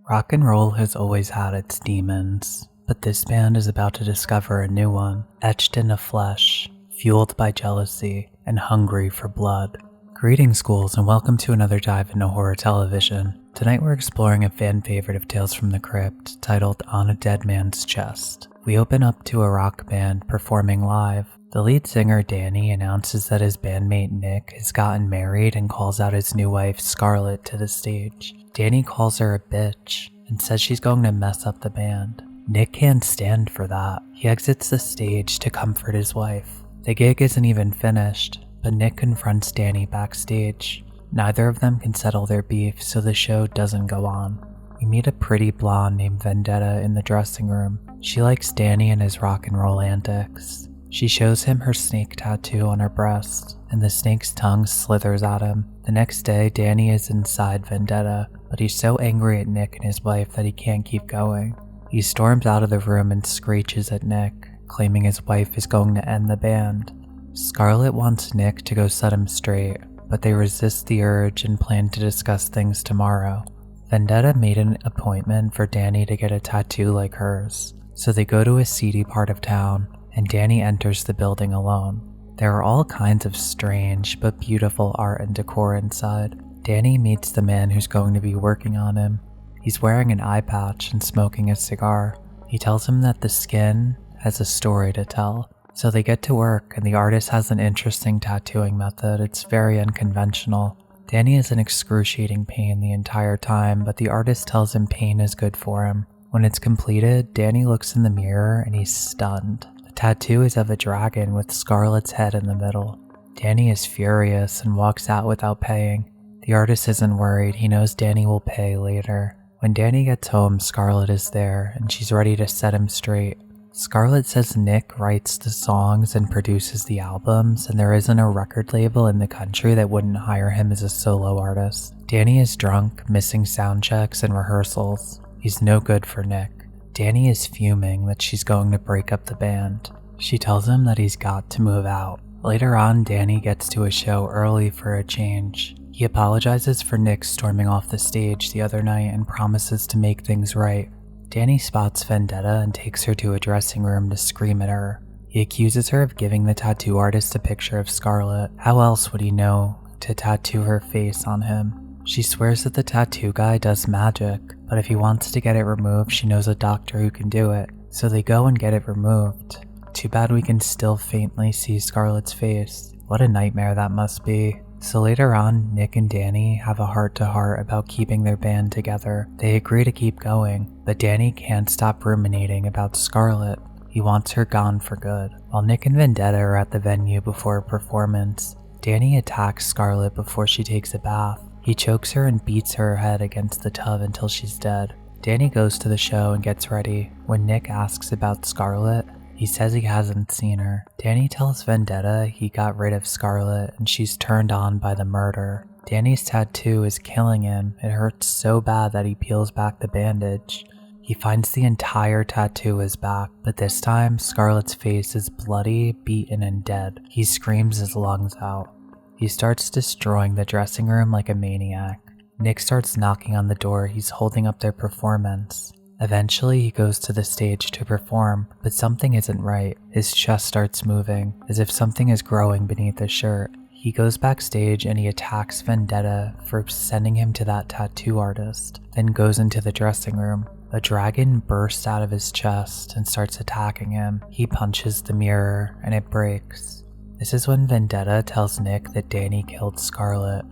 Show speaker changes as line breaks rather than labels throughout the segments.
Rock and roll has always had its demons, but this band is about to discover a new one, etched in the flesh, fueled by jealousy, and hungry for blood. Greetings, schools, and welcome to another dive into horror television. Tonight we're exploring a fan favorite of Tales from the Crypt, titled On a Dead Man's Chest. We open up to a rock band performing live. The lead singer, Danny, announces that his bandmate Nick has gotten married and calls out his new wife, Scarlett, to the stage. Danny calls her a bitch and says she's going to mess up the band. Nick can't stand for that. He exits the stage to comfort his wife. The gig isn't even finished, but Nick confronts Danny backstage. Neither of them can settle their beef, so the show doesn't go on. We meet a pretty blonde named Vendetta in the dressing room. She likes Danny and his rock and roll antics. She shows him her snake tattoo on her breast, and the snake's tongue slithers at him. The next day, Danny is inside Vendetta, but he's so angry at Nick and his wife that he can't keep going. He storms out of the room and screeches at Nick, claiming his wife is going to end the band. Scarlett wants Nick to go set him straight, but they resist the urge and plan to discuss things tomorrow. Vendetta made an appointment for Danny to get a tattoo like hers, so they go to a seedy part of town, and Danny enters the building alone. There are all kinds of strange but beautiful art and decor inside. Danny meets the man who's going to be working on him. He's wearing an eye patch and smoking a cigar. He tells him that the skin has a story to tell. So they get to work, and the artist has an interesting tattooing method. It's very unconventional. Danny is in excruciating pain the entire time, but the artist tells him pain is good for him. When it's completed, Danny looks in the mirror and he's stunned. The tattoo is of a dragon with Scarlett's head in the middle. Danny is furious and walks out without paying. The artist isn't worried. He knows Danny will pay later. When Danny gets home, Scarlett is there, and she's ready to set him straight. Scarlett says Nick writes the songs and produces the albums, and there isn't a record label in the country that wouldn't hire him as a solo artist. Danny is drunk, missing sound checks and rehearsals. He's no good for Nick. Danny is fuming that she's going to break up the band. She tells him that he's got to move out. Later on, Danny gets to a show early for a change. He apologizes for Nick storming off the stage the other night and promises to make things right. Danny spots Vendetta and takes her to a dressing room to scream at her. He accuses her of giving the tattoo artist a picture of Scarlett. How else would he know to tattoo her face on him? She swears that the tattoo guy does magic, but if he wants to get it removed, she knows a doctor who can do it. So they go and get it removed. Too bad we can still faintly see Scarlett's face. What a nightmare that must be. So later on, Nick and Danny have a heart-to-heart about keeping their band together. They agree to keep going, but Danny can't stop ruminating about Scarlett. He wants her gone for good. While Nick and Vendetta are at the venue before a performance, Danny attacks Scarlett before she takes a bath. He chokes her and beats her head against the tub until she's dead. Danny goes to the show and gets ready. When Nick asks about Scarlett, he says he hasn't seen her. Danny tells Vendetta he got rid of Scarlett and she's turned on by the murder. Danny's tattoo is killing him. It hurts so bad that he peels back the bandage. He finds the entire tattoo is back, but this time Scarlett's face is bloody, beaten, and dead. He screams his lungs out. He starts destroying the dressing room like a maniac. Nick starts knocking on the door. He's holding up their performance. Eventually, he goes to the stage to perform, but something isn't right. His chest starts moving, as if something is growing beneath his shirt. He goes backstage and he attacks Vendetta for sending him to that tattoo artist, then goes into the dressing room. A dragon bursts out of his chest and starts attacking him. He punches the mirror, and it breaks. This is when Vendetta tells Nick that Danny killed Scarlett.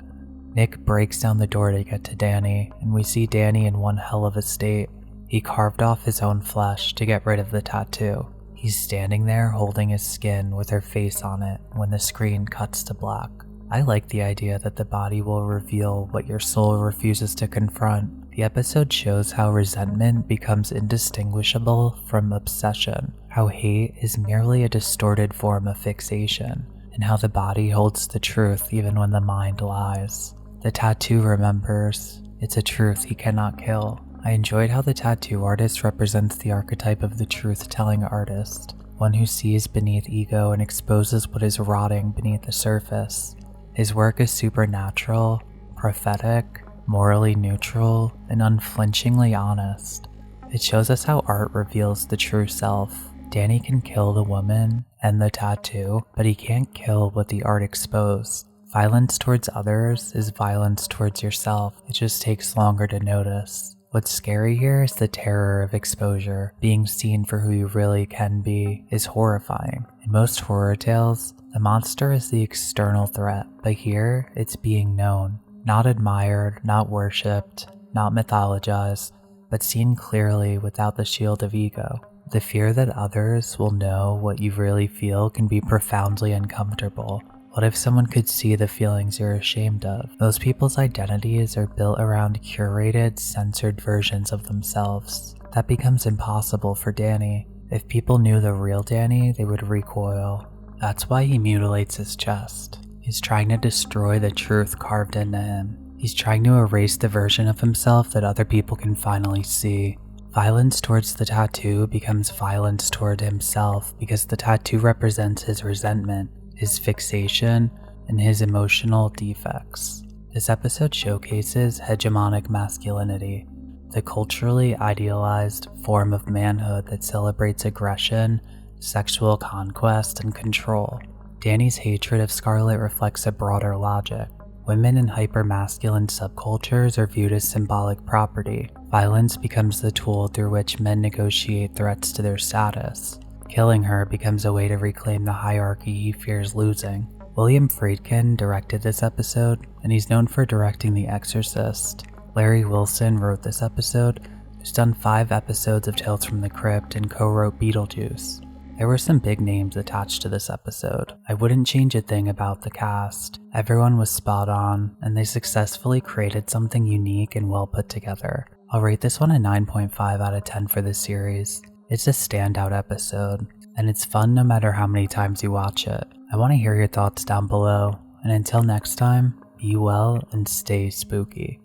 Nick breaks down the door to get to Danny, and we see Danny in one hell of a state. He carved off his own flesh to get rid of the tattoo. He's standing there holding his skin with her face on it when the screen cuts to black. I like the idea that the body will reveal what your soul refuses to confront. The episode shows how resentment becomes indistinguishable from obsession, how hate is merely a distorted form of fixation, and how the body holds the truth even when the mind lies. The tattoo remembers. It's a truth he cannot kill. I enjoyed how the tattoo artist represents the archetype of the truth-telling artist, one who sees beneath ego and exposes what is rotting beneath the surface. His work is supernatural, prophetic, morally neutral, and unflinchingly honest. It shows us how art reveals the true self. Danny can kill the woman and the tattoo, but he can't kill what the art exposed. Violence towards others is violence towards yourself. It just takes longer to notice. What's scary here is the terror of exposure. Being seen for who you really can be is horrifying. In most horror tales, the monster is the external threat, but here it's being known. Not admired, not worshipped, not mythologized, but seen clearly without the shield of ego. The fear that others will know what you really feel can be profoundly uncomfortable. What if someone could see the feelings you're ashamed of? Most people's identities are built around curated, censored versions of themselves. That becomes impossible for Danny. If people knew the real Danny, they would recoil. That's why he mutilates his chest. He's trying to destroy the truth carved into him. He's trying to erase the version of himself that other people can finally see. Violence towards the tattoo becomes violence toward himself because the tattoo represents his resentment, his fixation, and his emotional defects. This episode showcases hegemonic masculinity, the culturally idealized form of manhood that celebrates aggression, sexual conquest, and control. Danny's hatred of Scarlet reflects a broader logic. Women in hyper-masculine subcultures are viewed as symbolic property. Violence becomes the tool through which men negotiate threats to their status. Killing her becomes a way to reclaim the hierarchy he fears losing. William Friedkin directed this episode, and he's known for directing The Exorcist. Larry Wilson wrote this episode, who's done 5 episodes of Tales from the Crypt and co-wrote Beetlejuice. There were some big names attached to this episode. I wouldn't change a thing about the cast. Everyone was spot on, and they successfully created something unique and well put together. I'll rate this one a 9.5 out of 10 for this series. It's a standout episode, and it's fun no matter how many times you watch it. I want to hear your thoughts down below, and until next time, be well and stay spooky.